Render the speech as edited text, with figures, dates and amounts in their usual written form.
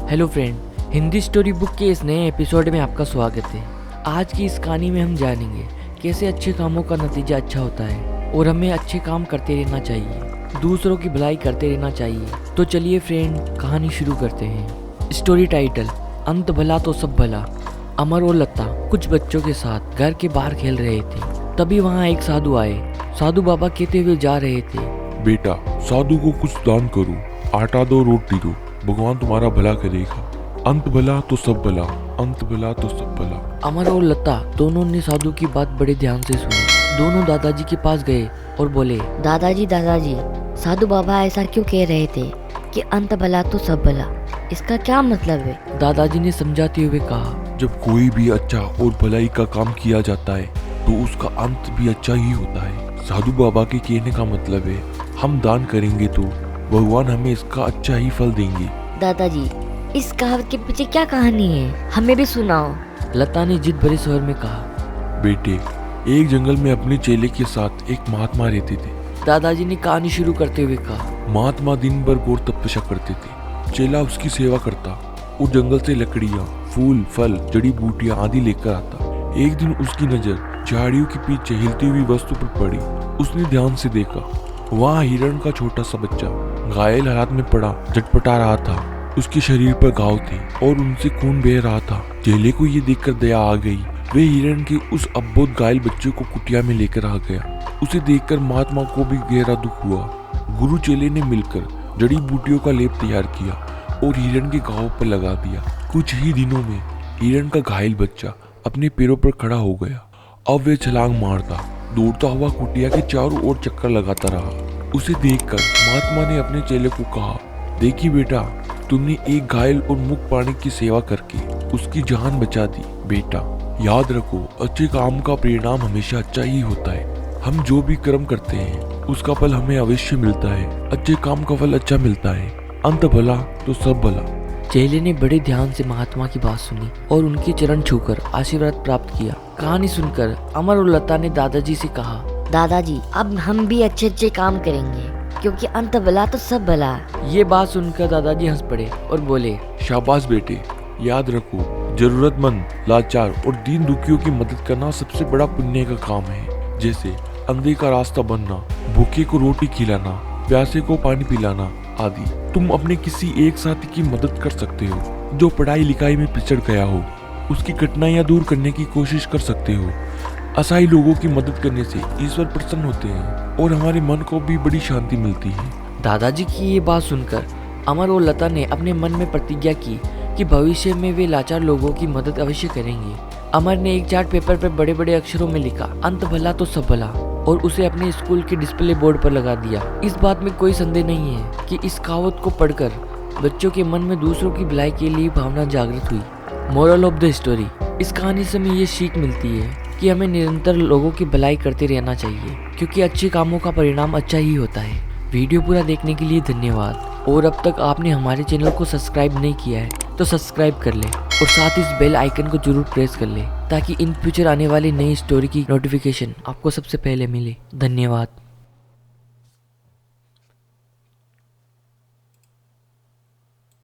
Hello friend, Hindi story book के इस नए एपिसोड में आपका स्वागत है। आज की इस कहानी में हम जानेंगे कैसे अच्छे कामों का नतीजा अच्छा होता है और हमें अच्छे काम करते रहना चाहिए, दूसरों की भलाई करते रहना चाहिए। तो चलिए फ्रेंड, कहानी शुरू करते हैं। स्टोरी टाइटल, अंत भला तो सब भला। अमर और लता कुछ बच्चों के साथ घर के बाहर खेल रहे थे। तभी वहाँ एक साधु आए। साधु बाबा कहते हुए जा रहे थे, बेटा, साधु को कुछ दान करो, आटा दो, रोटी दो, भगवान तुम्हारा भला करेगा। अंत भला तो सब भला, अंत भला तो सब भला। अमर और लता दोनों ने साधु की बात बड़े ध्यान से सुनी। दोनों दादाजी के पास गए और बोले, दादाजी साधु बाबा ऐसा क्यों कह रहे थे कि अंत भला तो सब भला? इसका क्या मतलब है? दादाजी ने समझाते हुए कहा, जब कोई भी अच्छा और भलाई का काम किया जाता है तो उसका अंत भी अच्छा ही होता है। साधु बाबा के कहने का मतलब है, हम दान करेंगे तो भगवान हमें इसका अच्छा ही फल देंगे। दादाजी, इस कहावत के पीछे क्या कहानी है? हमें भी सुनाओ। लता ने जिद भरे स्वर में कहा। बेटे, एक जंगल में अपने चेले के साथ एक महात्मा रहते थे। दादाजी ने कहानी शुरू करते हुए कहा, महात्मा दिन भर घोर तपस्या करते थे। चेला उसकी सेवा करता और जंगल से लकड़ियाँ, फूल, फल, जड़ी बूटियाँ आदि लेकर आता। एक दिन उसकी नजर झाड़ियों के पीछे हिलती हुई वस्तु पर पड़ी। उसने ध्यान से देखा, वहाँ हिरण का छोटा सा बच्चा घायल हालत में पड़ा झटपटा रहा था। उसके शरीर पर घाव थे और उनसे खून बह रहा था। चेले को ये देखकर दया आ गई। वे हिरण के उस अबोध घायल बच्चे को कुटिया में लेकर आ गया। उसे देखकर महात्मा को भी गहरा दुख हुआ। गुरु चेले ने मिलकर जड़ी बूटियों का लेप तैयार किया और हिरण के घाव पर लगा दिया। कुछ ही दिनों में हिरण का घायल बच्चा अपने पैरों पर खड़ा हो गया। अब वे छलांग मारता दौड़ता हुआ कुटिया के चारों ओर चक्कर लगाता रहा। उसे देखकर महात्मा ने अपने चेले को कहा, देखिए बेटा, तुमने एक घायल और मुक्त प्राणी की सेवा करके उसकी जान बचा दी। बेटा, याद रखो, अच्छे काम का परिणाम हमेशा अच्छा ही होता है। हम जो भी कर्म करते हैं उसका फल हमें अवश्य मिलता है। अच्छे काम का फल अच्छा मिलता है। अंत भला तो सब भला। चेले ने बड़े ध्यान से महात्मा की बात सुनी और उनके चरण छूकर आशीर्वाद प्राप्त किया। कहानी सुनकर अमर और लता ने दादाजी से कहा, दादाजी, अब हम भी अच्छे अच्छे काम करेंगे क्योंकि अंत भला तो सब भला। ये बात सुनकर दादाजी हंस पड़े और बोले, शाबाश बेटे, याद रखो, जरूरतमंद, लाचार और दीन दुखियों की मदद करना सबसे बड़ा पुण्य का काम है। जैसे अंधे का रास्ता बनना, भूखे को रोटी खिलाना, प्यासे को पानी पिलाना आदि। तुम अपने किसी एक साथी की मदद कर सकते हो जो पढ़ाई लिखाई में पिछड़ गया हो। उसकी कठिनाइयां दूर करने की कोशिश कर सकते हो। असहाय लोगों की मदद करने से ईश्वर प्रसन्न होते हैं और हमारे मन को भी बड़ी शांति मिलती है। दादाजी की ये बात सुनकर अमर और लता ने अपने मन में प्रतिज्ञा की कि भविष्य में वे लाचार लोगों की मदद अवश्य करेंगे। अमर ने एक चार्ट पेपर पर बड़े बड़े अक्षरों में लिखा, अंत भला तो सब भला, और उसे अपने स्कूल के डिस्प्ले बोर्ड पर लगा दिया। इस बात में कोई संदेह नहीं है कि इस कहावत को पढ़कर बच्चों के मन में दूसरों की भलाई के लिए भावना जागृत हुई। मोरल ऑफ द स्टोरी, इस कहानी से हमें ये सीख मिलती है कि हमें निरंतर लोगों की भलाई करते रहना चाहिए क्योंकि अच्छे कामों का परिणाम अच्छा ही होता है। वीडियो पूरा देखने के लिए धन्यवाद। और अब तक आपने हमारे चैनल को सब्सक्राइब नहीं किया है तो सब्सक्राइब कर ले और साथ इस बेल आइकन को जरूर प्रेस कर ले ताकि इन फ्यूचर आने वाली नई स्टोरी की नोटिफिकेशन आपको सबसे पहले मिले। धन्यवाद।